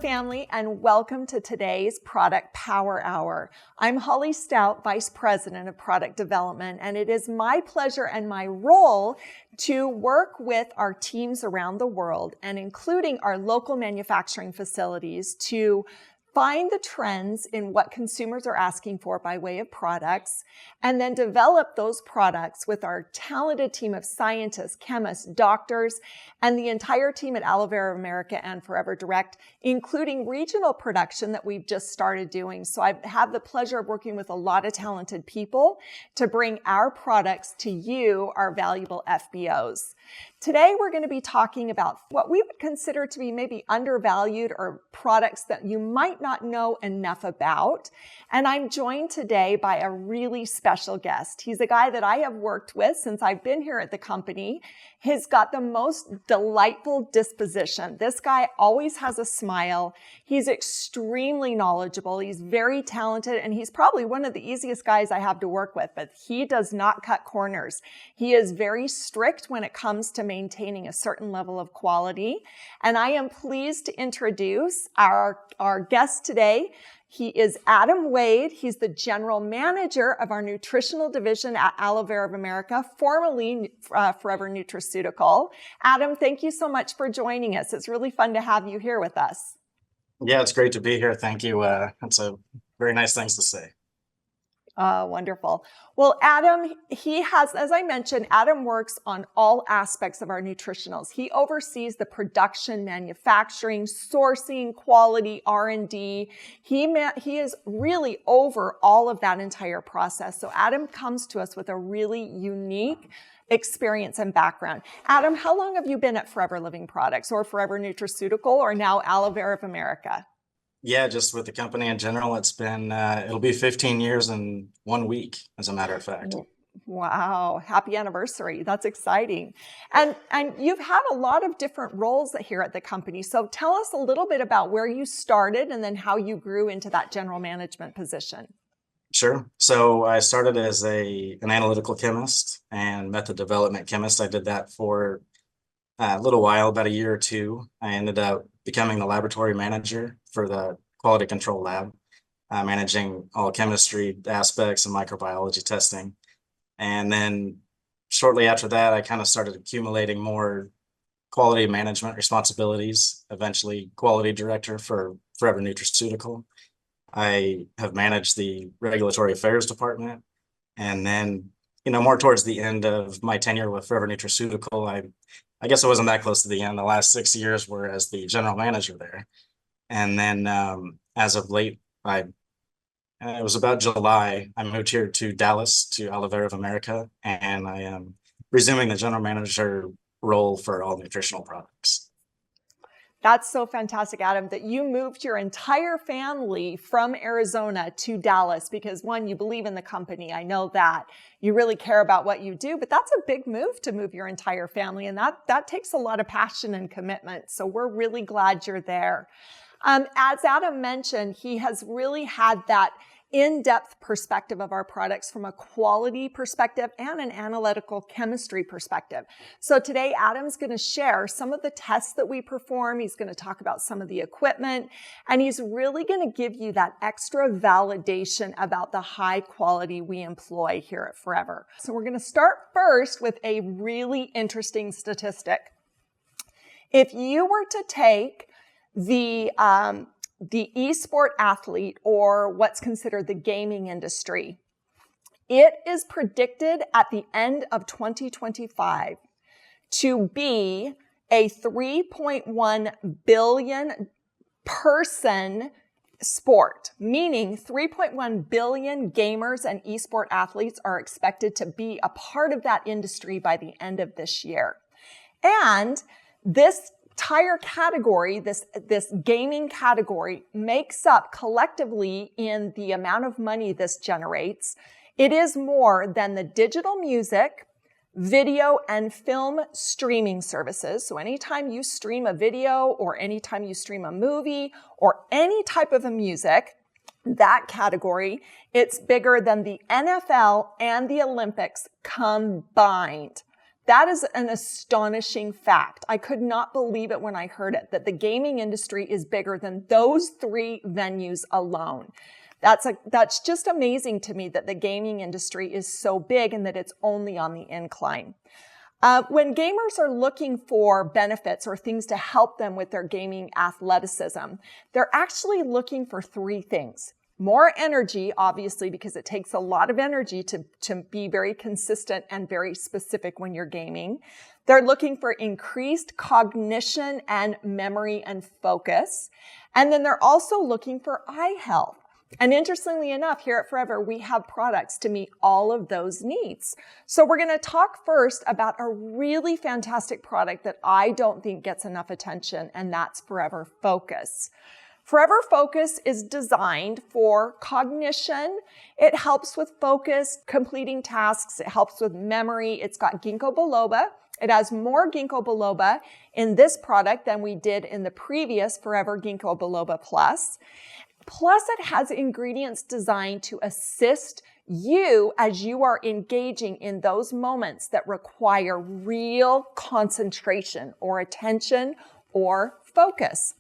family, and welcome to today's Product Power Hour. I'm Holly Stout, Vice President of Product Development, and it is my pleasure and my role to work with our teams around the world, and including our local manufacturing facilities, to find the trends in what consumers are asking for by way of products, and then develop those products with our talented team of scientists, chemists, doctors, and the entire team at Aloe Vera of America and Forever Direct, including regional production that we've just started doing. So I have the pleasure of working with a lot of talented people to bring our products to you, our valuable FBOs. Today, we're going to be talking about what we would consider to be maybe undervalued or products that you might not know enough about. And I'm joined today by a really special guest. He's a guy that I have worked with since I've been here at the company. He's got the most delightful disposition. This guy always has a smile. He's extremely knowledgeable. He's very talented, and he's probably one of the easiest guys I have to work with, but he does not cut corners. He is very strict when it comes to maintaining a certain level of quality. And I am pleased to introduce our guest today. He is Adam Wade. He's the general manager of our nutritional division at Aloe Vera of America, formerly Forever Nutraceutical. Adam, thank you so much for joining us. It's really fun to have you here with us. Yeah, it's great to be here. Thank you. It's a very nice things to say. Wonderful. Well, Adam, as I mentioned, Adam works on all aspects of our nutritionals. He oversees the production, manufacturing, sourcing, quality, R&D. He is really over all of that entire process. So Adam comes to us with a really unique experience and background. Adam, how long have you been at Forever Living Products or Forever Nutraceutical or now Aloe Vera of America? Yeah, just with the company in general, it's been, it'll be 15 years in 1 week, as a matter of fact. Wow. Happy anniversary. That's exciting. And you've had a lot of different roles here at the company. So tell us a little bit about where you started and then how you grew into that general management position. Sure. So I started as an analytical chemist and method development chemist. I did that for a little while, about a year or two. I ended up becoming the laboratory manager for the quality control lab, managing all chemistry aspects and microbiology testing. And then shortly after that, I kind of started accumulating more quality management responsibilities, eventually quality director for Forever Nutraceutical. I have managed the regulatory affairs department. And then, more towards the end of my tenure with Forever Nutraceutical, I guess I wasn't that close to the end. The last 6 years were as the general manager there. And then as of late, it was about July, I moved here to Dallas, to Aloe Vera of America, and I am resuming the general manager role for all nutritional products. That's so fantastic, Adam, that you moved your entire family from Arizona to Dallas because, one, you believe in the company. I know that. You really care about what you do, but that's a big move to move your entire family, and that takes a lot of passion and commitment. So we're really glad you're there. As Adam mentioned, he has really had that in-depth perspective of our products from a quality perspective and an analytical chemistry perspective. So today, Adam's going to share some of the tests that we perform. He's going to talk about some of the equipment, and he's really going to give you that extra validation about the high quality we employ here at Forever. So we're going to start first with a really interesting statistic. If you were to take the esport athlete, or what's considered the gaming industry, it is predicted at the end of 2025 to be a 3.1 billion person sport, meaning 3.1 billion gamers and esport athletes are expected to be a part of that industry by the end of this year. And this entire category, this gaming category, makes up collectively in the amount of money this generates. It is more than the digital music, video, and film streaming services. So anytime you stream a video or anytime you stream a movie or any type of a music, that category, it's bigger than the NFL and the Olympics combined. That is an astonishing fact. I could not believe it when I heard it, that the gaming industry is bigger than those 3 venues alone. That's just amazing to me that the gaming industry is so big and that it's only on the incline. When gamers are looking for benefits or things to help them with their gaming athleticism, they're actually looking for 3 things. More energy, obviously, because it takes a lot of energy to be very consistent and very specific when you're gaming. They're looking for increased cognition and memory and focus. And then they're also looking for eye health. And interestingly enough, here at Forever, we have products to meet all of those needs. So we're going to talk first about a really fantastic product that I don't think gets enough attention, and that's Forever Focus. Forever Focus is designed for cognition. It helps with focus, completing tasks. It helps with memory. It's got ginkgo biloba. It has more ginkgo biloba in this product than we did in the previous Forever Ginkgo Biloba Plus. Plus, it has ingredients designed to assist you as you are engaging in those moments that require real concentration or attention or focus.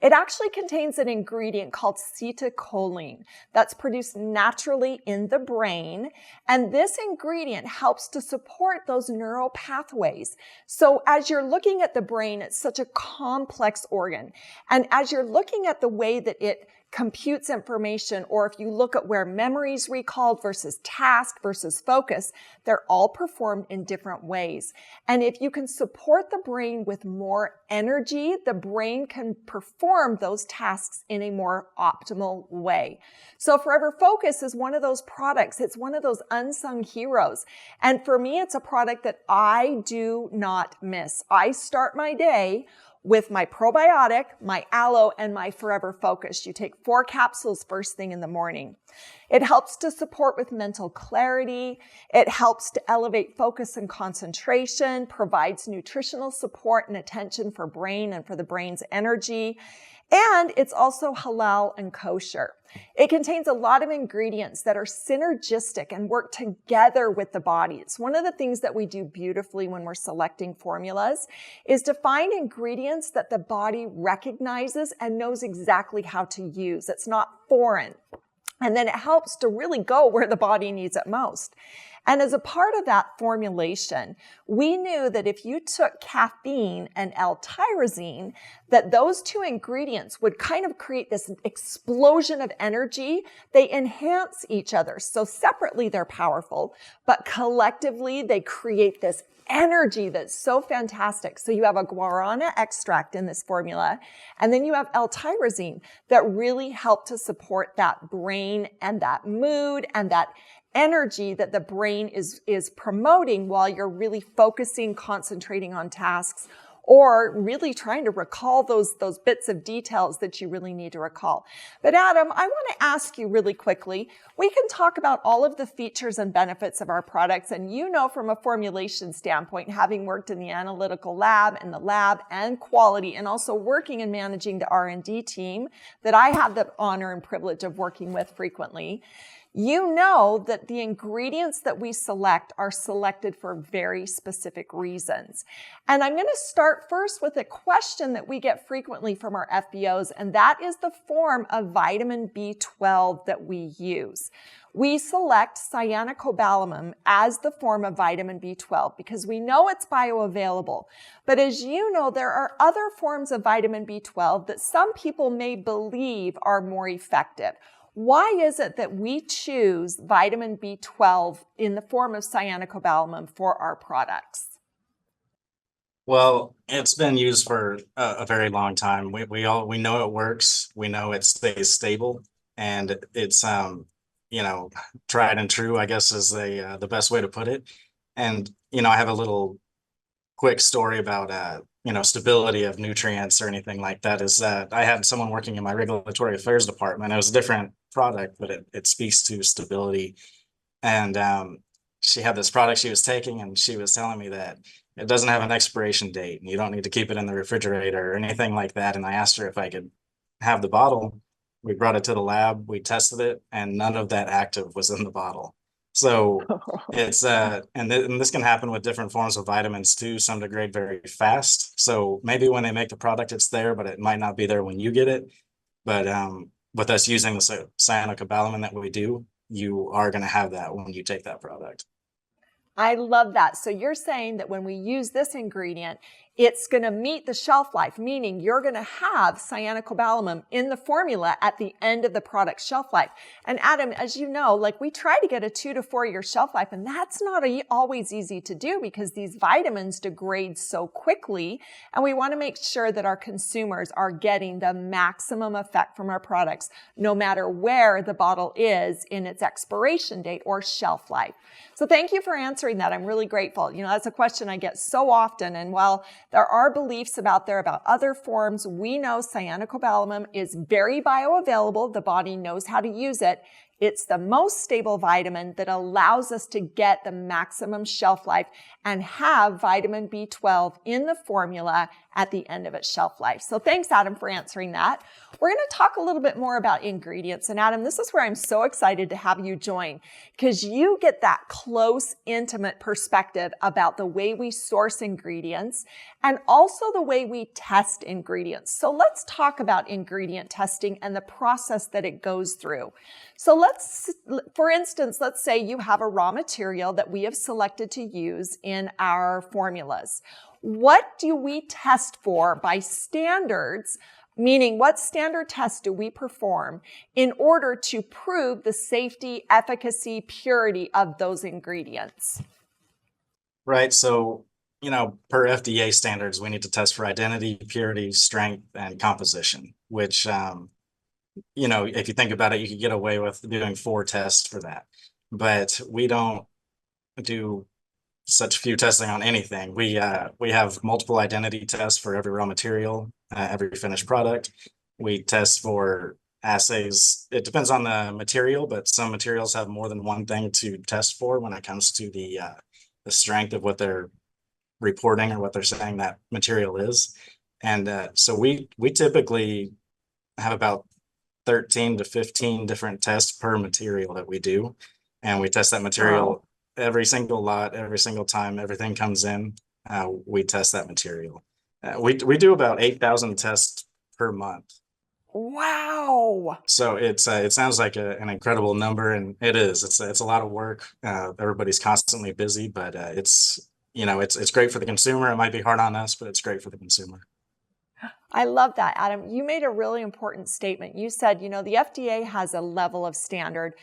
It actually contains an ingredient called acetylcholine that's produced naturally in the brain. And this ingredient helps to support those neural pathways. So as you're looking at the brain, it's such a complex organ. And as you're looking at the way that it computes information, or if you look at where memory's recalled versus task versus focus, they're all performed in different ways. And if you can support the brain with more energy, the brain can perform those tasks in a more optimal way. So Forever Focus is one of those products. It's one of those unsung heroes. And for me, it's a product that I do not miss. I start my day with my probiotic, my aloe, and my Forever Focus. You take 4 capsules first thing in the morning. It helps to support with mental clarity. It helps to elevate focus and concentration, provides nutritional support and attention for brain and for the brain's energy. And it's also halal and kosher. It contains a lot of ingredients that are synergistic and work together with the body. It's one of the things that we do beautifully when we're selecting formulas is to find ingredients that the body recognizes and knows exactly how to use. It's not foreign. And then it helps to really go where the body needs it most. And as a part of that formulation, we knew that if you took caffeine and L-tyrosine, that those 2 ingredients would kind of create this explosion of energy. They enhance each other. So separately, they're powerful, but collectively, they create this energy that's so fantastic. So you have a guarana extract in this formula, and then you have L-tyrosine that really help to support that brain and that mood and that energy that the brain is promoting while you're really focusing, concentrating on tasks, or really trying to recall those bits of details that you really need to recall. But Adam, I want to ask you really quickly, we can talk about all of the features and benefits of our products, and you know from a formulation standpoint, having worked in the analytical lab and the lab and quality, and also working and managing the R&D team that I have the honor and privilege of working with frequently, you know that the ingredients that we select are selected for very specific reasons. And I'm going to start first with a question that we get frequently from our FBOs, and that is the form of vitamin B12 that we use. We select cyanocobalamin as the form of vitamin B12 because we know it's bioavailable. But as you know, there are other forms of vitamin B12 that some people may believe are more effective. Why is it that we choose vitamin B12 in the form of cyanocobalamin for our products? Well, it's been used for a very long time. We know it works. We know it stays stable, and it's tried and true, I guess, is the best way to put it. And I have a little quick story about stability of nutrients or anything like that. Is that I had someone working in my regulatory affairs department. It was a different product, but it speaks to stability. And she had this product she was taking, and she was telling me that it doesn't have an expiration date, and you don't need to keep it in the refrigerator or anything like that. And I asked her if I could have the bottle. We brought it to the lab, we tested it, and none of that active was in the bottle. So and this can happen with different forms of vitamins too. Some degrade very fast. So maybe when they make the product, it's there, but it might not be there when you get it. But with us using the cyanocobalamin that we do, you are going to have that when you take that product. I love that. So you're saying that when we use this ingredient, it's going to meet the shelf life, meaning you're going to have cyanocobalamin in the formula at the end of the product's shelf life. And Adam, as you know, like we try to get a 2 to 4 year shelf life, and that's not always easy to do because these vitamins degrade so quickly. And we want to make sure that our consumers are getting the maximum effect from our products, no matter where the bottle is in its expiration date or shelf life. So thank you for answering that. I'm really grateful. You know, that's a question I get so often. And while there are beliefs out there about other forms, we know cyanocobalamin is very bioavailable. The body knows how to use it. It's the most stable vitamin that allows us to get the maximum shelf life and have vitamin B12 in the formula at the end of its shelf life. So thanks, Adam, for answering that. We're going to talk a little bit more about ingredients. And Adam, this is where I'm so excited to have you join because you get that close, intimate perspective about the way we source ingredients and also the way we test ingredients. So let's talk about ingredient testing and the process that it goes through. So for instance, let's say you have a raw material that we have selected to use in our formulas. What do we test for by standards? Meaning, what standard tests do we perform in order to prove the safety, efficacy, purity of those ingredients? Right. So, per FDA standards, we need to test for identity, purity, strength, and composition, which, if you think about it, you could get away with doing 4 tests for that. But we don't do such few testing on anything. We have multiple identity tests for every raw material, every finished product. We test for assays. It depends on the material, but some materials have more than one thing to test for when it comes to the strength of what they're reporting or what they're saying that material is. And so we typically have about 13 to 15 different tests per material that we do. And we test that material every single lot, every single time everything comes in. We test that material. We do about 8,000 tests per month. Wow. So it sounds like an incredible number, and it is. It's a lot of work. Everybody's constantly busy, but it's great for the consumer. It might be hard on us, but it's great for the consumer. I love that, Adam. You made a really important statement. You said, the FDA has a level of standard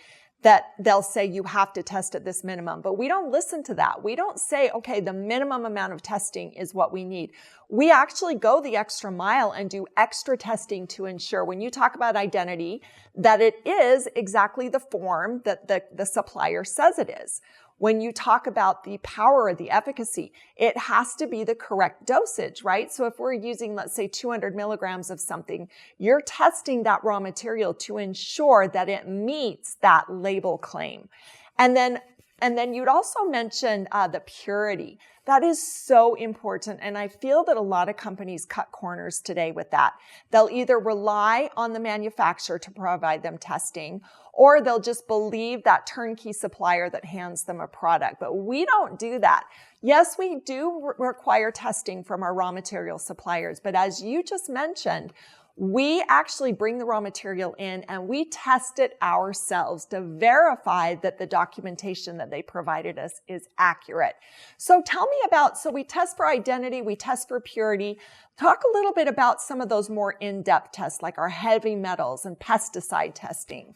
that they'll say you have to test at this minimum, but we don't listen to that. We don't say, okay, the minimum amount of testing is what we need. We actually go the extra mile and do extra testing to ensure when you talk about identity, that it is exactly the form that the supplier says it is. When you talk about the power or the efficacy, it has to be the correct dosage, right? So if we're using, let's say, 200 milligrams of something, you're testing that raw material to ensure that it meets that label claim. And then you'd also mention the purity. That is so important. And I feel that a lot of companies cut corners today with that. They'll either rely on the manufacturer to provide them testing, or they'll just believe that turnkey supplier that hands them a product. But we don't do that. Yes, we do require testing from our raw material suppliers. But as you just mentioned, we actually bring the raw material in and we test it ourselves to verify that the documentation that they provided us is accurate. So tell me so we test for identity, we test for purity. Talk a little bit about some of those more in-depth tests, like our heavy metals and pesticide testing.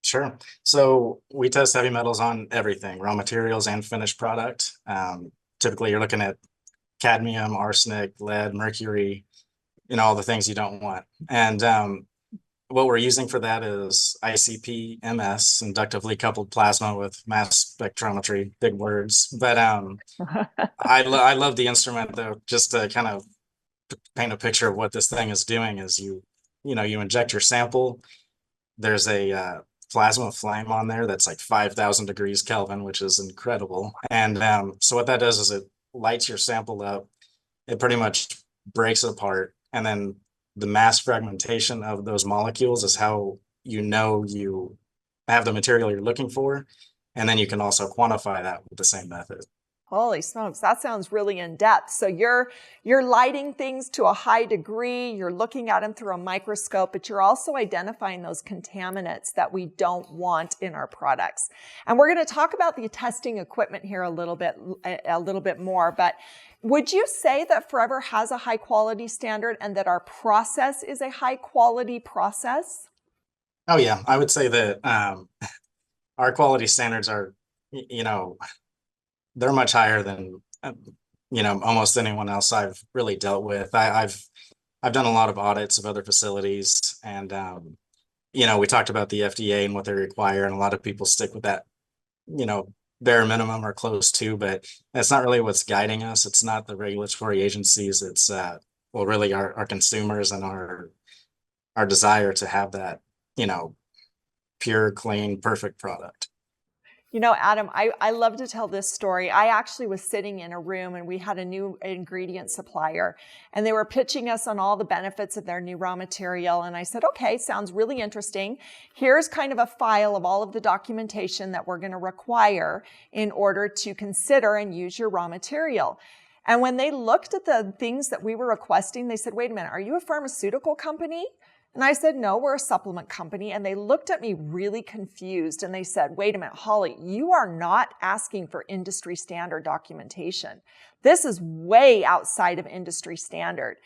Sure. So we test heavy metals on everything, raw materials and finished product. Typically, you're looking at cadmium, arsenic, lead, mercury, all the things you don't want. And what we're using for that is ICP-MS, inductively coupled plasma with mass spectrometry, big words. But I love the instrument, though, just to kind of paint a picture of what this thing is doing is you inject your sample. There's a plasma flame on there that's like 5,000 degrees Kelvin, which is incredible. And so what that does is it lights your sample up. It pretty much breaks it apart. And then the mass fragmentation of those molecules is how you have the material you're looking for. And then you can also quantify that with the same method. Holy smokes, that sounds really in depth. So you're lighting things to a high degree, you're looking at them through a microscope, but you're also identifying those contaminants that we don't want in our products. And we're going to talk about the testing equipment here a little bit more, but would you say that Forever has a high quality standard and that our process is a high quality process? Oh yeah, I would say that our quality standards are, you know, they're much higher than almost anyone else I've really dealt with. I've done a lot of audits of other facilities, and we talked about the FDA and what they require, and a lot of people stick with that, bare minimum or close to, but that's not really what's guiding us. It's not the regulatory agencies. It's really our consumers and our desire to have that, pure, clean, perfect product. Adam, I love to tell this story. I actually was sitting in a room and we had a new ingredient supplier and they were pitching us on all the benefits of their new raw material. And I said, okay, sounds really interesting. Here's kind of a file of all of the documentation that we're going to require in order to consider and use your raw material. And when they looked at the things that we were requesting, they said, wait a minute, are you a pharmaceutical company? And I said, no, we're a supplement company. And they looked at me really confused and they said, wait a minute, Holly, you are not asking for industry standard documentation. This is way outside of industry standard.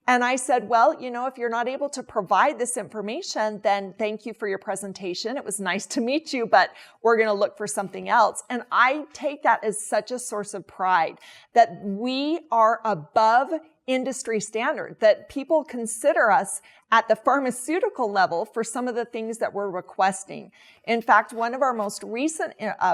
And I said, well, if you're not able to provide this information, then thank you for your presentation. It was nice to meet you, but we're going to look for something else. And I take that as such a source of pride that we are above industry standard, that people consider us at the pharmaceutical level for some of the things that we're requesting. In fact, one of our most recent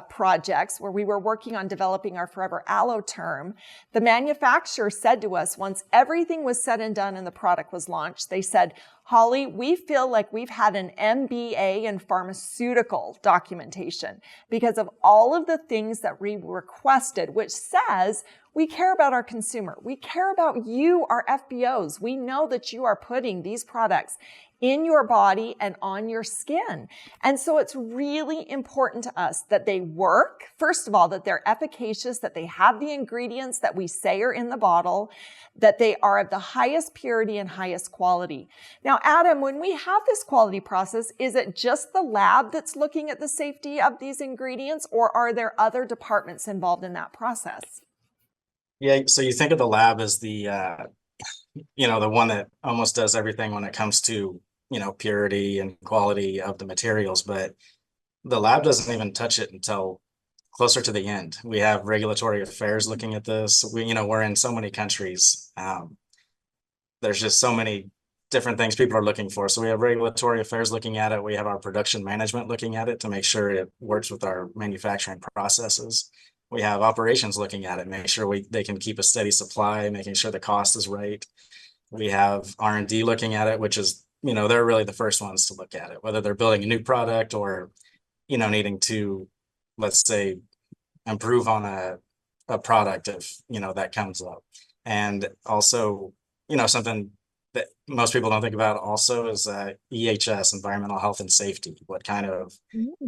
projects where we were working on developing our Forever Aloe term, the manufacturer said to us once everything was said and done and the product was launched, they said, Holly, we feel like we've had an MBA in pharmaceutical documentation because of all of the things that we requested, which says we care about our consumer. We care about you, our FBOs. We know that you are putting these products in your body and on your skin. And so it's really important to us that they work. First of all, that they're efficacious, that they have the ingredients that we say are in the bottle, that they are of the highest purity and highest quality. Now, Adam, when we have this quality process, is it just the lab that's looking at the safety of these ingredients, or are there other departments involved in that process? Yeah, so you think of the lab as the the one that almost does everything when it comes to purity and quality of the materials, but the lab doesn't even touch it until closer to the end. We have regulatory affairs looking at this. We're in so many countries. There's just so many different things people are looking for. So we have regulatory affairs looking at it. We have our production management looking at it to make sure it works with our manufacturing processes. We have operations looking at it, make sure they can keep a steady supply, making sure the cost is right. We have R&D looking at it, which is, they're really the first ones to look at it, whether they're building a new product or, needing to, let's say, improve on a product if, that comes up. And also, something that most people don't think about also is EHS, environmental health and safety. What kind of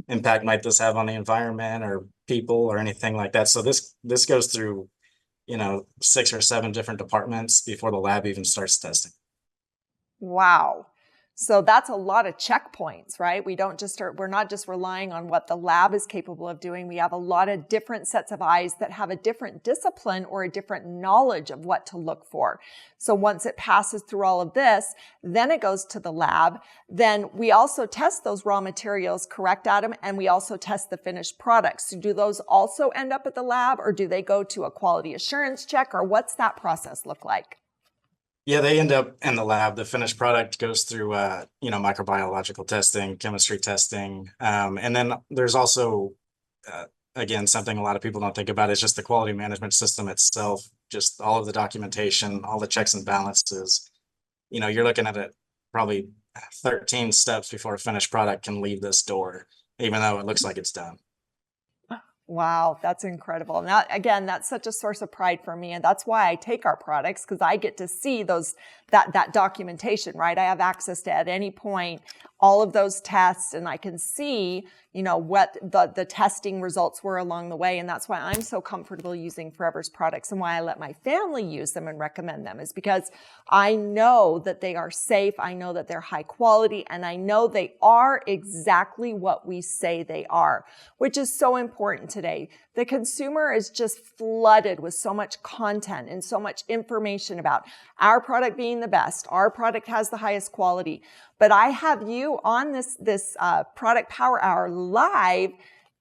impact might this have on the environment or people or anything like that? So this goes through, 6 or 7 different departments before the lab even starts testing. Wow. So that's a lot of checkpoints, right? We're not just relying on what the lab is capable of doing. We have a lot of different sets of eyes that have a different discipline or a different knowledge of what to look for. So once it passes through all of this, then it goes to the lab. Then we also test those raw materials, correct, Adam? And we also test the finished products. So do those also end up at the lab, or do they go to a quality assurance check, or what's that process look like? Yeah, they end up in the lab. The finished product goes through, microbiological testing, chemistry testing. And then there's also, again, something a lot of people don't think about is just the quality management system itself, just all of the documentation, all the checks and balances. You're looking at it probably 13 steps before a finished product can leave this door, even though it looks like it's done. Wow, that's incredible. And that's such a source of pride for me. And that's why I take our products, because I get to see that documentation, right? I have access to, at any point, all of those tests, and I can see, what the testing results were along the way. And that's why I'm so comfortable using Forever's products, and why I let my family use them and recommend them, is because I know that they are safe. I know that they're high quality, and I know they are exactly what we say they are, which is so important today. The consumer is just flooded with so much content and so much information about our product being the best. Our product has the highest quality. But I have you on this Product Power Hour live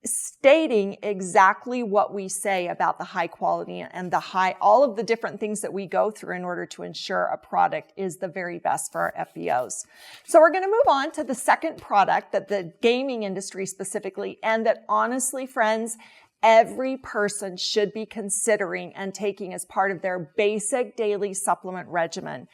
stating exactly what we say about the high quality and all of the different things that we go through in order to ensure a product is the very best for our FBOs. So we're going to move on to the second product that the gaming industry specifically, and that honestly, friends, every person should be considering and taking as part of their basic daily supplement regimen.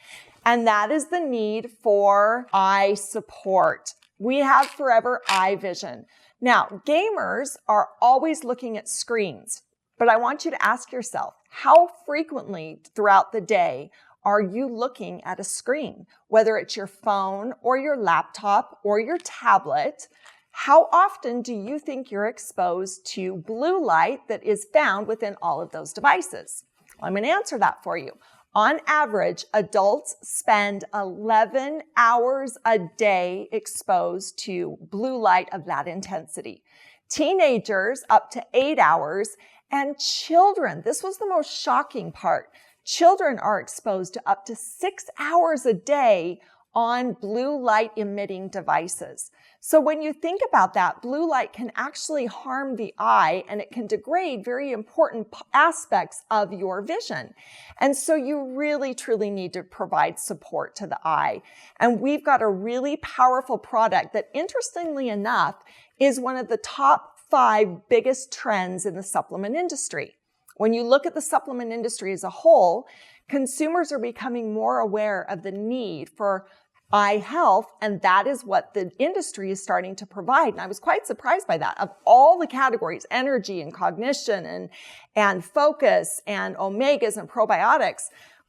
And that is the need for eye support. We have Forever iVision. Now, gamers are always looking at screens, but I want you to ask yourself, how frequently throughout the day are you looking at a screen? Whether it's your phone or your laptop or your tablet, how often do you think you're exposed to blue light that is found within all of those devices? Well, I'm going to answer that for you. On average, adults spend 11 hours a day exposed to blue light of that intensity. Teenagers up to 8 hours, and children, this was the most shocking part, children are exposed to up to 6 hours a day on blue light emitting devices. So when you think about that, blue light can actually harm the eye, and it can degrade very important aspects of your vision. And so you really, truly need to provide support to the eye. And we've got a really powerful product that, interestingly enough, is one of the top 5 biggest trends in the supplement industry. When you look at the supplement industry as a whole, consumers are becoming more aware of the need for eye health, and that is what the industry is starting to provide. And I was quite surprised by that. Of all the categories, energy and cognition and focus and omegas and probiotics,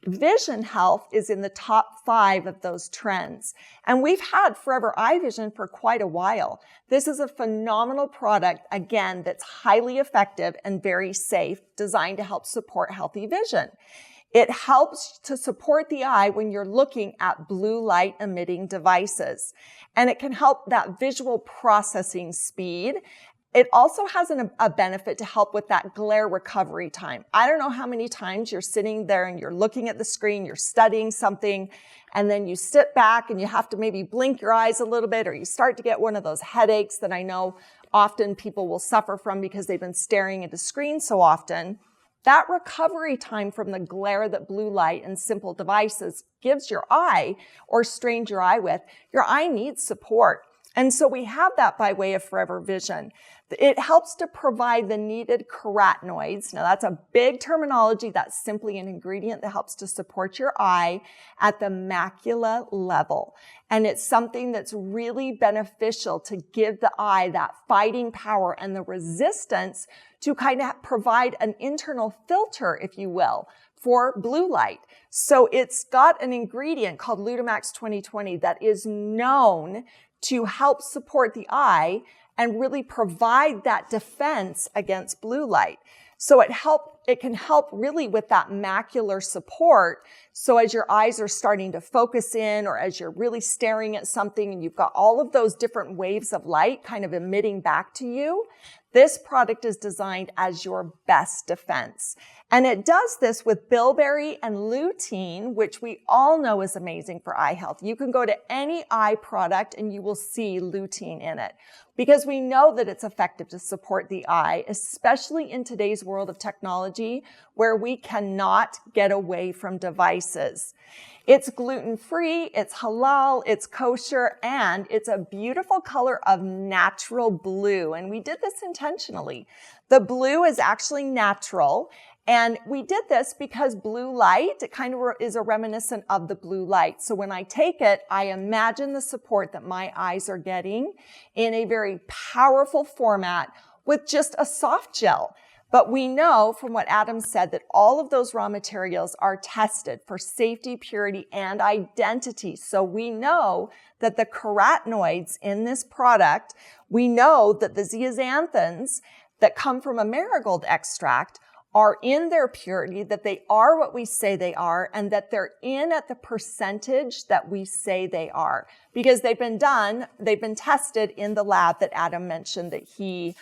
vision health is in the top 5 of those trends. And we've had Forever iVision for quite a while. This is a phenomenal product, again, that's highly effective and very safe, designed to help support healthy vision. It helps to support the eye when you're looking at blue light emitting devices, and it can help that visual processing speed. It also has a benefit to help with that glare recovery time. I don't know how many times you're sitting there and you're looking at the screen, you're studying something, and then you sit back and you have to maybe blink your eyes a little bit, or you start to get one of those headaches that I know often people will suffer from because they've been staring at the screen so often. That recovery time from the glare that blue light and simple devices gives your eye or strains your eye with, your eye needs support. And so we have that by way of Forever Vision. It helps to provide the needed carotenoids. Now that's a big terminology. That's simply an ingredient that helps to support your eye at the macula level. And it's something that's really beneficial to give the eye that fighting power and the resistance to kind of provide an internal filter, if you will, for blue light. So it's got an ingredient called Lutamax 2020 that is known to help support the eye and really provide that defense against blue light. So it can help really with that macular support. So as your eyes are starting to focus in, or as you're really staring at something and you've got all of those different waves of light kind of emitting back to you, this product is designed as your best defense. And it does this with bilberry and lutein, which we all know is amazing for eye health. You can go to any eye product and you will see lutein in it, because we know that it's effective to support the eye, especially in today's world of technology where we cannot get away from devices. It's gluten-free, it's halal, it's kosher, and it's a beautiful color of natural blue. And we did this intentionally. The blue is actually natural. And we did this because blue light, it kind of is a reminiscent of the blue light. So when I take it, I imagine the support that my eyes are getting in a very powerful format with just a soft gel. But we know from what Adam said that all of those raw materials are tested for safety, purity, and identity. So we know that the carotenoids in this product, we know that the zeaxanthins that come from a marigold extract are in their purity, that they are what we say they are, and that they're in at the percentage that we say they are. Because they've been tested in the lab that Adam mentioned that he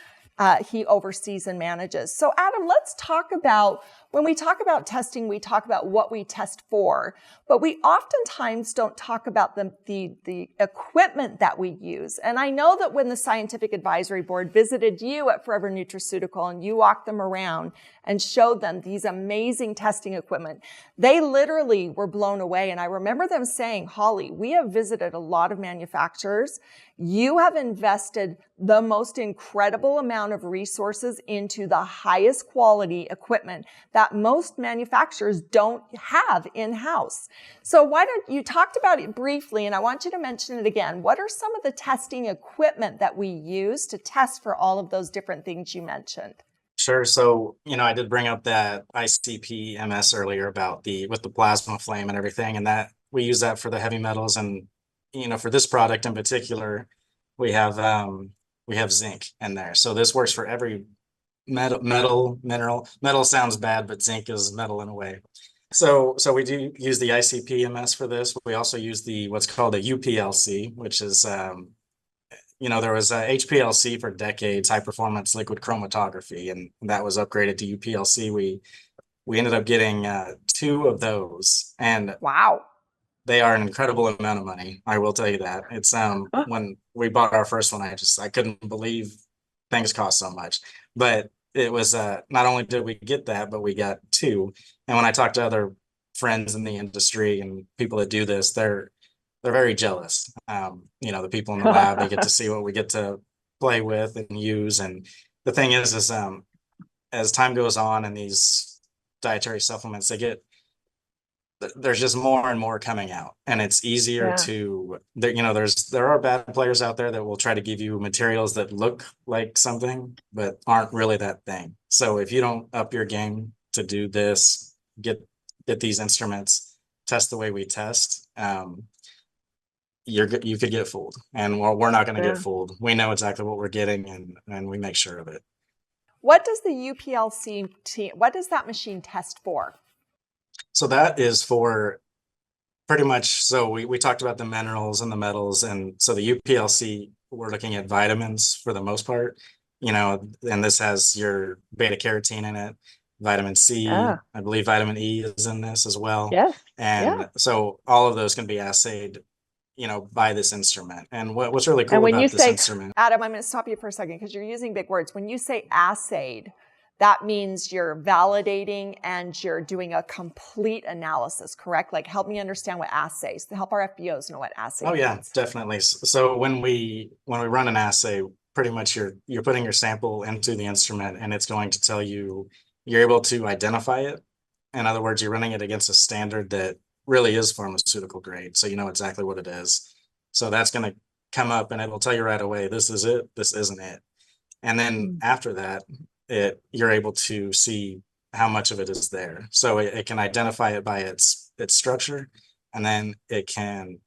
oversees and manages. So Adam, let's talk about, when we talk about testing, we talk about what we test for, but we oftentimes don't talk about the equipment that we use. And I know that when the scientific advisory board visited you at Forever Nutraceutical and you walked them around and showed them these amazing testing equipment, they literally were blown away. And I remember them saying, Holly, we have visited a lot of manufacturers. You have invested the most incredible amount of resources into the highest quality equipment that most manufacturers don't have in-house. So why don't you talked about it briefly, and I want you to mention it again. What are some of the testing equipment that we use to test for all of those different things you mentioned? Sure. So, I did bring up that ICP MS earlier about with the plasma flame and everything, and that we use that for the heavy metals. And, for this product in particular, we have zinc in there. So this works for every mineral. Metal sounds bad, but zinc is metal in a way. So we do use the ICP MS for this. We also use what's called a UPLC, which is there was HPLC for decades, high performance liquid chromatography, and that was upgraded to UPLC. We ended up getting 2 of those, and wow, they are an incredible amount of money. I will tell you that. It's when we bought our first one, I couldn't believe things cost so much. But it was not only did we get that, but we got 2. And when I talk to other friends in the industry and people that do this, they're very jealous. The people in the lab, they get to see what we get to play with and use. And the thing is as time goes on and these dietary supplements, there's just more and more coming out, and it's easier to, there are bad players out there that will try to give you materials that look like something, but aren't really that thing. So if you don't up your game to do this, get these instruments, test the way we test, you could get fooled, and we're not going to get fooled. We know exactly what we're getting, and we make sure of it. What does the UPLC what does that machine test for? So that is for pretty much, so we talked about the minerals and the metals, and so the UPLC, we're looking at vitamins for the most part, and this has your beta carotene in it, vitamin C, I believe vitamin E is in this as well. And so all of those can be assayed, by this instrument. And what's really cool about this instrument. Adam, I'm going to stop you for a second because you're using big words. When you say assayed, that means you're validating and you're doing a complete analysis, correct? Like, help me understand what assays, help our FBOs know what assay means. Yeah, definitely. So when we run an assay, pretty much you're putting your sample into the instrument, and it's going to tell you, you're able to identify it. In other words, you're running it against a standard that really is pharmaceutical grade. So you know exactly what it is. So that's going to come up and it will tell you right away, this is it, this isn't it. And then after that, you're able to see how much of it is there. So it can identify it by its structure, and then it can,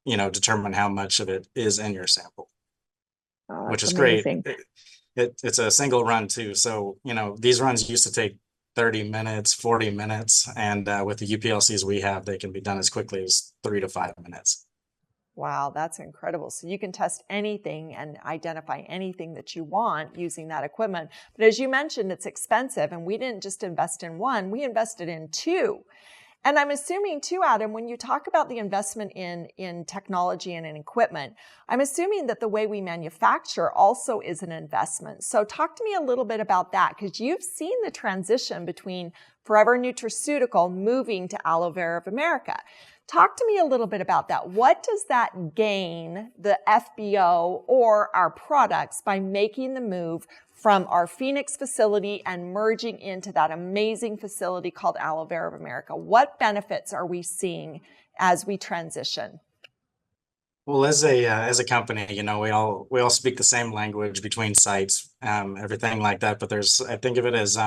determine how much of it is in your sample, which is amazing. Great. It's a single run too. So, these runs used to take 30 minutes, 40 minutes. And with the UPLCs we have, they can be done as quickly as 3 to 5 minutes. Wow, that's incredible. So you can test anything and identify anything that you want using that equipment. But as you mentioned, it's expensive, and we didn't just invest in one, we invested in 2. And I'm assuming too, Adam, when you talk about the investment in technology and in equipment, I'm assuming that the way we manufacture also is an investment. So talk to me a little bit about that, because you've seen the transition between Forever Nutraceutical moving to Aloe Vera of America. Talk to me a little bit about that. What does that gain the FBO or our products by making the move from our Phoenix facility and merging into that amazing facility called Aloe Vera of America? What benefits are we seeing as we transition? Well, as a company, we all speak the same language between sites, everything like that. But I think of it as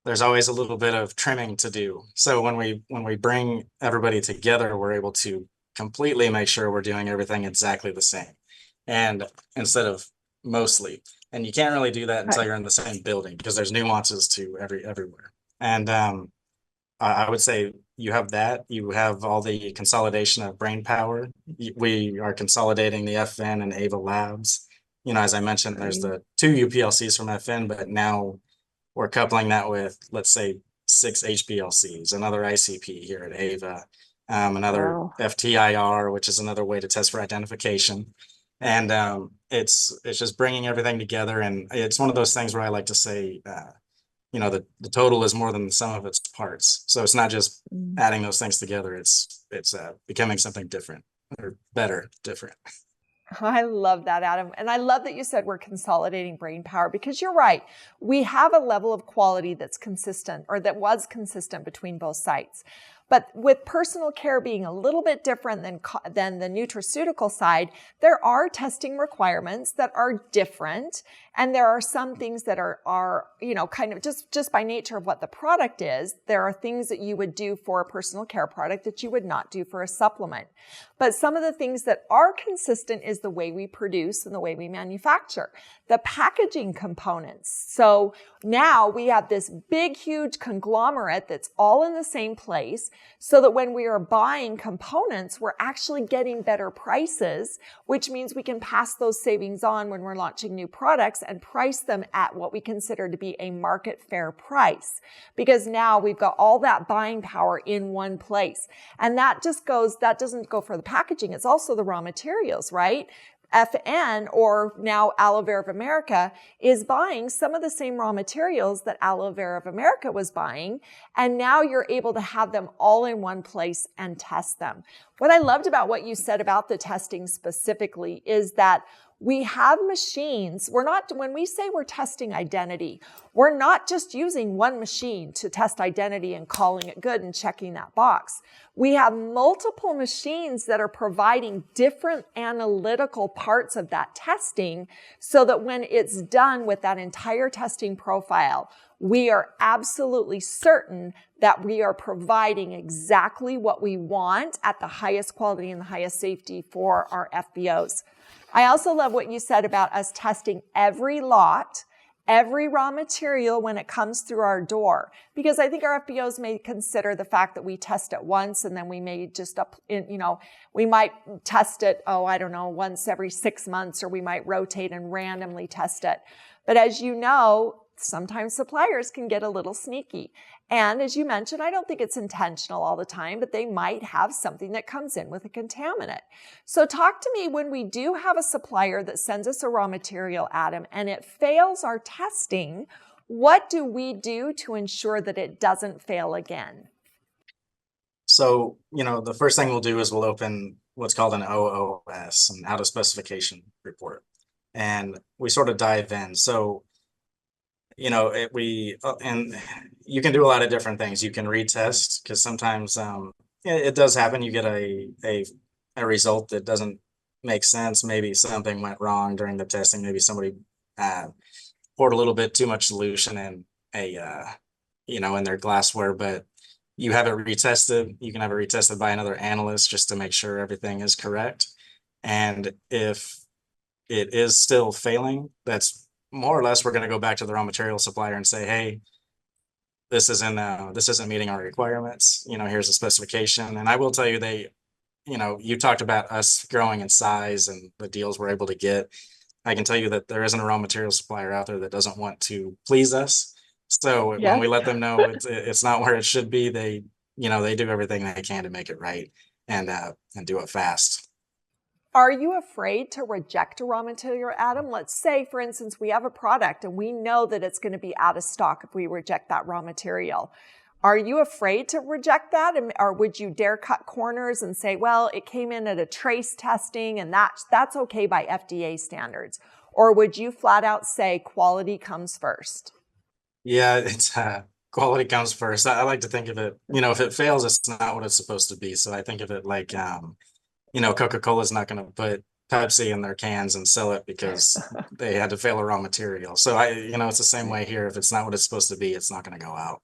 there's always a little bit of trimming to do. So when we bring everybody together, we're able to completely make sure we're doing everything exactly the same, and instead of mostly. And you can't really do that until Right. you're in the same building because there's nuances to everywhere. And I would say you have that. You have all the consolidation of brain power. We are consolidating the FN and AVA labs. As I mentioned, there's Right. the two UPLCs from FN, but now we're coupling that with, let's say, six HPLCs, another ICP here at AVA, another Wow. FTIR, which is another way to test for identification. And it's just bringing everything together. And it's one of those things where I like to say, the total is more than the sum of its parts. So it's not just Mm. adding those things together. It's becoming something different or better, different. I love that, Adam. And I love that you said we're consolidating brain power because you're right. We have a level of quality that's consistent or that was consistent between both sites. But with personal care being a little bit different than the nutraceutical side, there are testing requirements that are different. And there are some things that are kind of just by nature of what the product is. There are things that you would do for a personal care product that you would not do for a supplement. But some of the things that are consistent is the way we produce and the way we manufacture, the packaging components. So now we have this big, huge conglomerate that's all in the same place so that when we are buying components, we're actually getting better prices, which means we can pass those savings on when we're launching new products and price them at what we consider to be a market fair price. Because now we've got all that buying power in one place. And that doesn't go for the packaging. It's also the raw materials, right? FN, or now Aloe Vera of America, is buying some of the same raw materials that Aloe Vera of America was buying. And now you're able to have them all in one place and test them. What I loved about what you said about the testing specifically is that we have machines. When we say we're testing identity, we're not just using one machine to test identity and calling it good and checking that box. We have multiple machines that are providing different analytical parts of that testing so that when it's done with that entire testing profile, we are absolutely certain that we are providing exactly what we want at the highest quality and the highest safety for our FBOs. I also love what you said about us testing every lot, every raw material when it comes through our door, because I think our FBOs may consider the fact that we test it once and then we may we might test it, once every 6 months, or we might rotate and randomly test it. But as you know, sometimes suppliers can get a little sneaky. And as you mentioned, I don't think it's intentional all the time, but they might have something that comes in with a contaminant. So talk to me when we do have a supplier that sends us a raw material, Adam, and it fails our testing, what do we do to ensure that it doesn't fail again? So, the first thing we'll do is we'll open what's called an OOS, an out of specification report. And we sort of dive in. So, and you can do a lot of different things. You can retest because sometimes it does happen. You get a result that doesn't make sense. Maybe something went wrong during the testing. Maybe somebody uh, poured a little bit too much solution in in their glassware, but you have it retested. You can have it retested by another analyst just to make sure everything is correct. And if it is still failing, that's more or less we're going to go back to the raw material supplier and say, hey, this isn't meeting our requirements. Here's a specification. And I will tell you, you talked about us growing in size and the deals we're able to get. I can tell you that there isn't a raw material supplier out there that doesn't want to please us. So when Yes. we let them know it's not where it should be, they do everything they can to make it right and do it fast. Are you afraid to reject a raw material, Adam? Let's say, for instance, we have a product and we know that it's going to be out of stock if we reject that raw material. Are you afraid to reject that? Or would you dare cut corners and say, well, it came in at a trace testing and that's okay by FDA standards? Or would you flat out say quality comes first? Yeah, it's quality comes first. I like to think of it, if it fails, it's not what it's supposed to be. So I think of it like Coca-Cola is not going to put Pepsi in their cans and sell it because they had to fail a raw material. So it's the same way here. If it's not what it's supposed to be, it's not going to go out.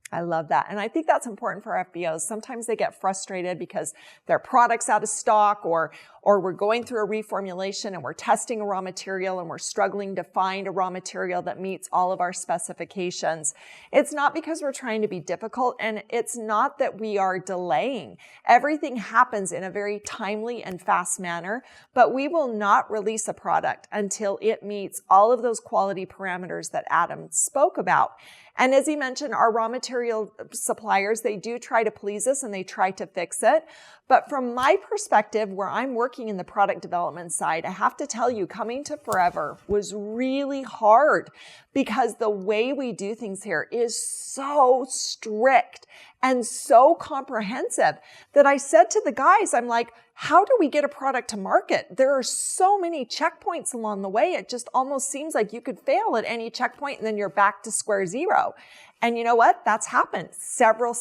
I love that. And I think that's important for FBOs. Sometimes they get frustrated because their product's out of stock, or we're going through a reformulation and we're testing a raw material and we're struggling to find a raw material that meets all of our specifications. It's not because we're trying to be difficult, and it's not that we are delaying. Everything happens in a very timely and fast manner, but we will not release a product until it meets all of those quality parameters that Adam spoke about. And as he mentioned, our raw material suppliers, they do try to please us and they try to fix it. But from my perspective, where I'm working in the product development side, I have to tell you, coming to Forever was really hard because the way we do things here is so strict and so comprehensive that I said to the guys, I'm like, how do we get a product to market? There are so many checkpoints along the way. It just almost seems like you could fail at any checkpoint and then you're back to square zero. And you know what? That's happened several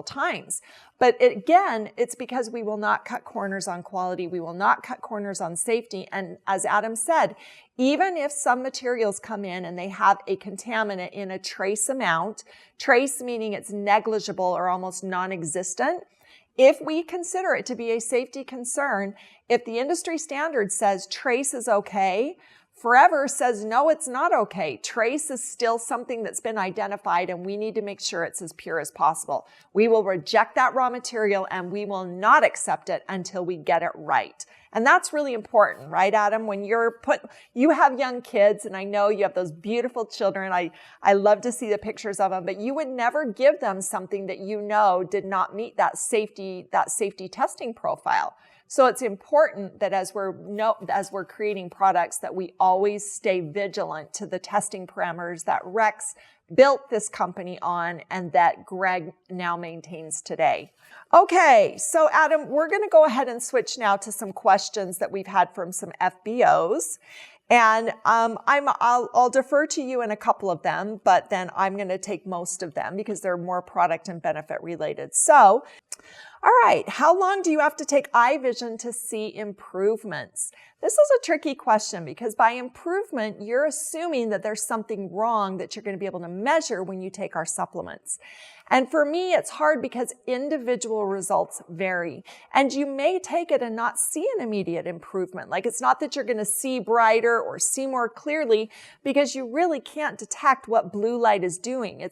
times. But again, it's because we will not cut corners on quality. We will not cut corners on safety. And as Adam said, even if some materials come in and they have a contaminant in a trace amount, trace meaning it's negligible or almost non-existent, if we consider it to be a safety concern, if the industry standard says trace is okay, Forever says, no, it's not okay. Trace is still something that's been identified and we need to make sure it's as pure as possible. We will reject that raw material and we will not accept it until we get it right. And that's really important, right, Adam? When you have young kids, and I know you have those beautiful children. I love to see the pictures of them, but you would never give them something that you know did not meet that safety testing profile. So it's important that as we're creating products that we always stay vigilant to the testing parameters that Rex built this company on and that Greg now maintains today. Okay, so Adam, we're going to go ahead and switch now to some questions that we've had from some FBOs. And I'll defer to you in a couple of them, but then I'm going to take most of them because they're more product and benefit related. So, all right, how long do you have to take iVision to see improvements? This is a tricky question because by improvement, you're assuming that there's something wrong that you're going to be able to measure when you take our supplements. And for me, it's hard because individual results vary. And you may take it and not see an immediate improvement. Like it's not that you're going to see brighter or see more clearly because you really can't detect what blue light is doing.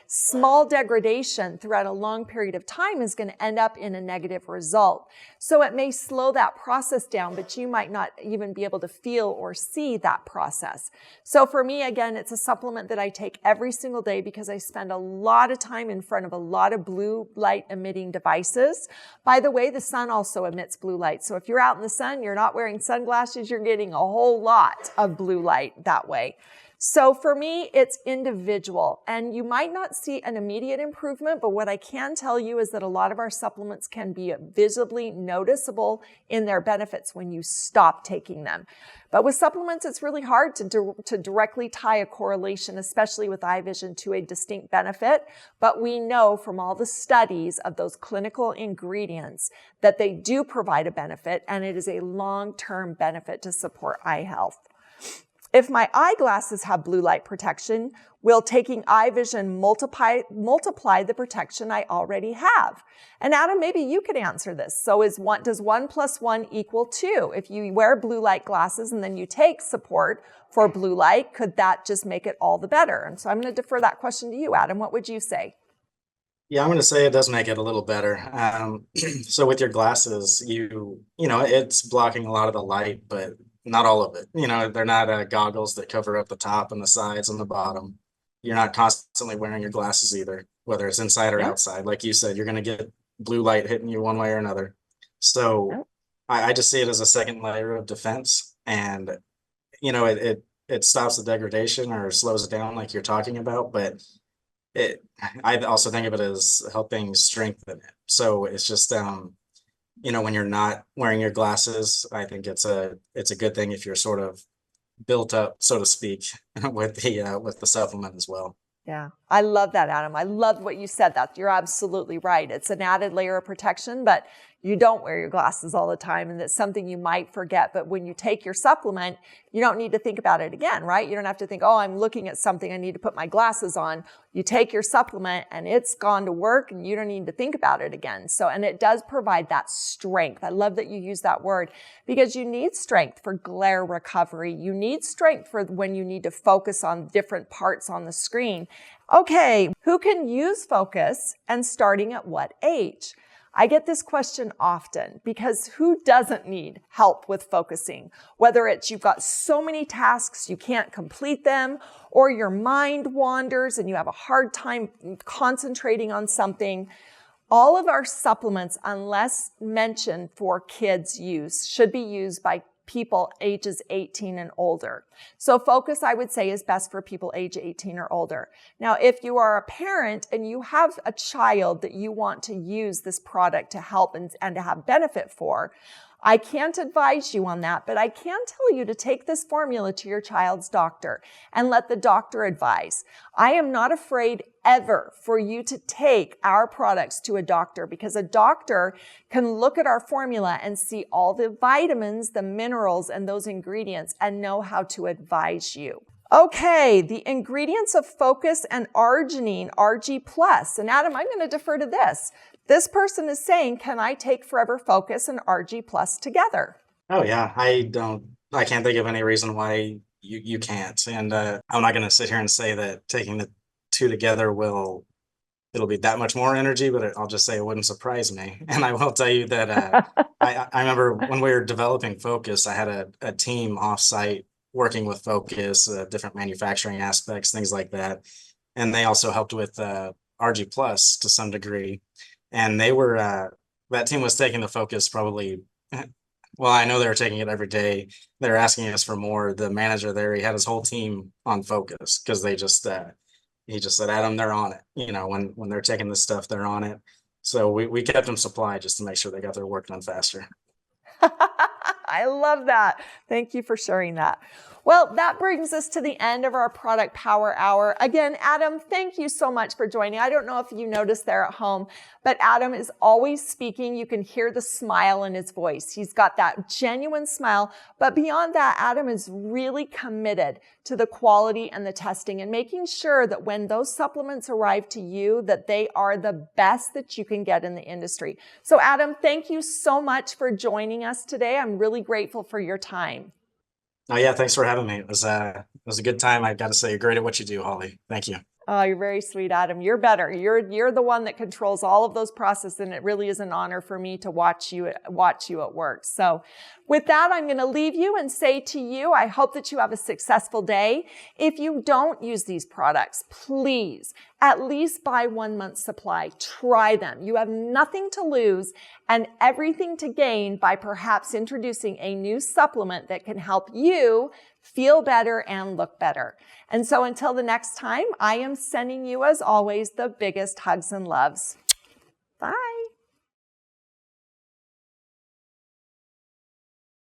Small degradation throughout a long period of time is going to end up in a negative result. So it may slow that process down, but you might not even be able to feel or see that process. So for me, again, it's a supplement that I take every single day because I spend a lot of time in front of a lot of blue light emitting devices. By the way, the sun also emits blue light. So if you're out in the sun, you're not wearing sunglasses, you're getting a whole lot of blue light that way. So for me, it's individual, and you might not see an immediate improvement, but what I can tell you is that a lot of our supplements can be visibly noticeable in their benefits when you stop taking them. But with supplements, it's really hard to directly tie a correlation, especially with iVision, to a distinct benefit. But we know from all the studies of those clinical ingredients that they do provide a benefit, and it is a long-term benefit to support eye health. If my eyeglasses have blue light protection, will taking iVision multiply the protection I already have? And Adam, maybe you could answer this. So does 1 + 1 = 2? If you wear blue light glasses and then you take support for blue light, could that just make it all the better? And so I'm going to defer that question to you, Adam. What would you say? Yeah, I'm going to say it does make it a little better. So with your glasses, it's blocking a lot of the light, but not all of it. They're not goggles that cover up the top and the sides and the bottom. You're not constantly wearing your glasses either, whether it's inside or outside. Like you said, you're going to get blue light hitting you one way or another. So I just see it as a second layer of defense, and it stops the degradation or slows it down like you're talking about, but I also think of it as helping strengthen it. So it's just when you're not wearing your glasses, I think it's a good thing if you're sort of built up, so to speak, with the supplement as well. Yeah, I love that, Adam. I love what you said. That you're absolutely right. It's an added layer of protection, but you don't wear your glasses all the time, and that's something you might forget. But when you take your supplement, you don't need to think about it again, right? You don't have to think, oh, I'm looking at something, I need to put my glasses on. You take your supplement and it's gone to work, and you don't need to think about it again. So, and it does provide that strength. I love that you use that word, because you need strength for glare recovery. You need strength for when you need to focus on different parts on the screen. Okay, who can use focus, and starting at what age? I get this question often, because who doesn't need help with focusing? Whether it's you've got so many tasks you can't complete them, or your mind wanders and you have a hard time concentrating on something. All of our supplements, unless mentioned for kids use, should be used by people ages 18 and older. So focus, I would say, is best for people age 18 or older. Now, if you are a parent and you have a child that you want to use this product to help and to have benefit for, I can't advise you on that, but I can tell you to take this formula to your child's doctor and let the doctor advise. I am not afraid ever for you to take our products to a doctor, because a doctor can look at our formula and see all the vitamins, the minerals, and those ingredients and know how to advise you. Okay, the ingredients of focus and arginine, RG+. And Adam, I'm going to defer to this. This person is saying, can I take Forever Focus and RG+ together? Oh yeah, I can't think of any reason why you can't. And I'm not going to sit here and say that taking the two together it'll be that much more energy, but I'll just say it wouldn't surprise me. And I will tell you that I remember when we were developing Focus, I had a team offsite working with Focus, different manufacturing aspects, things like that. And they also helped with RG+ to some degree. And they were, that team was taking the Focus probably, well, I know they were taking it every day. They were asking us for more. The manager there, he had his whole team on Focus, because he just said, Adam, they're on it. You know, when they're taking this stuff, they're on it. So we kept them supplied just to make sure they got their work done faster. I love that. Thank you for sharing that. Well, that brings us to the end of our Product Power Hour. Again, Adam, thank you so much for joining. I don't know if you noticed there at home, but Adam is always speaking. You can hear the smile in his voice. He's got that genuine smile. But beyond that, Adam is really committed to the quality and the testing and making sure that when those supplements arrive to you, that they are the best that you can get in the industry. So Adam, thank you so much for joining us today. I'm really grateful for your time. Oh yeah, thanks for having me. It was a good time. I got to say, you're great at what you do, Holly. Thank you. Oh, you're very sweet, Adam. You're better. You're the one that controls all of those processes, and it really is an honor for me to watch you at work. So with that, I'm going to leave you and say to you, I hope that you have a successful day. If you don't use these products, please at least buy 1 month's supply. Try them. You have nothing to lose and everything to gain by perhaps introducing a new supplement that can help you feel better and look better. And so until the next time, I am sending you, as always, the biggest hugs and loves.